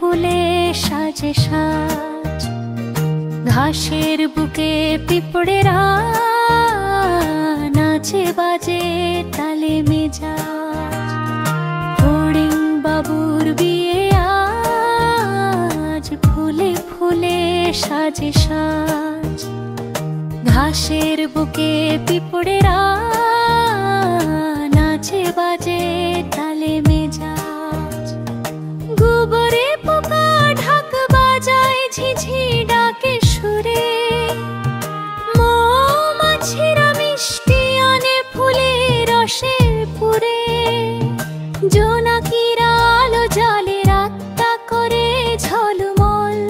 ফুলে সাজে সাজ। ঘাসের বুকে পিঁপড়েরা নাচে বাজে তালে মেজাজ। ফড়িং বাবুর বিয়ে আজ, ফুলে ফুলে সাজে সাজ। ঘাসের বুকে পিঁপড়েরা নাচে বাজে তালে মেজাজ। গোবরে পোকা ঢাক বাজায় ঝিঝি ডাকে সুরে। মৌমাছিরা মিষ্টি আনে ফুলে রসে পুরে। জোনাকিরা আলো জালে রাতটা করে ঝলমল।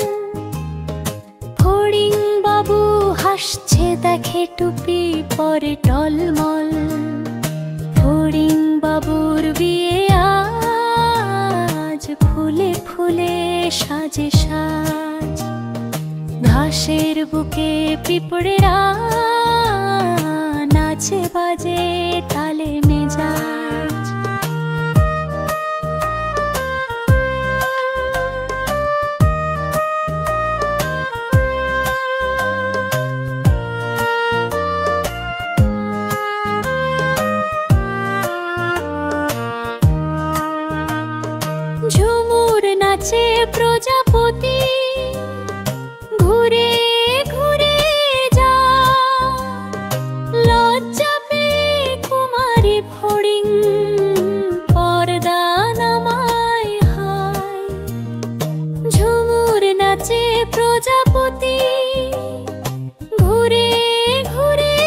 ফড়িং বাবু হাসছে দেখে টুপি পরে টলমল। ফড়িং বাবুর বিয়ে আজ, ফুলে ফুলে সাজে সাজ। ঘাসের বুকে পিঁপড়েরা নাচে বাজে তালে মেজাজ। ঝুমুর নাচে প্রজাপতি ঘুরে ঘুরে যায়। লজ্জা পেয়ে কুমারী ফড়িং পর্দা নামায় হায়। ঝুমুর নাচে প্রজাপতি ঘুরে ঘুরে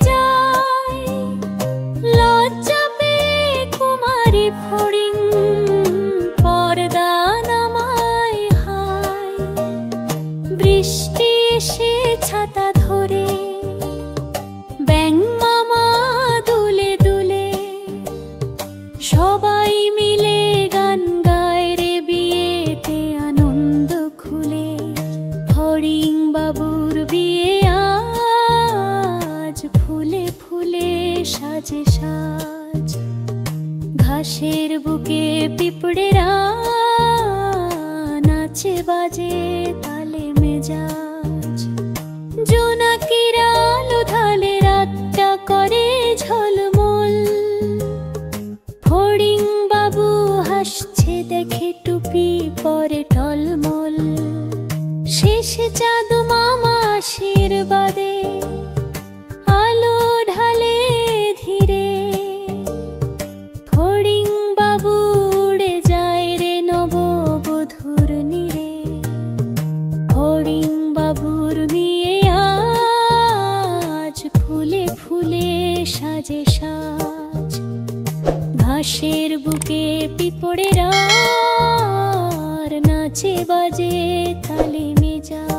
যায়। লজ্জা পেয়ে কুমারী ফড়িং পর্দা নামায় হায়। বৃষ্টি এসে ছাতা ধরে ব্যাঙ মামা দুলে দুলে। সবাই মিলে গান গায় রে বিয়েতে আনন্দ খুলে। ফড়িং বাবুর বিয়ে আজ, ফুলে ফুলে সাজে সাজ। ঘাসের বুকে পিঁপড়েরা নাচে বাজে তালে মেজাজ। জোনাকিরা আলো ঢালে রাতটা করে ঝলমল। ফড়িং বাবু হাসছে দেখে টুপি পরে টলমল। শেষে চাঁদ মামা আশীর্বাদে আলো ঢালে ধীরে। ফড়িং বাবু উড়ে যায় রে নববধূর নীড়ে। ফড়িং বাবুর বিয়ে আজ, ফুলে ফুলে সাজে সাজ। ঘাসের বুকে পিঁপড়েরা নাচে বাজে তালে মেজাজ।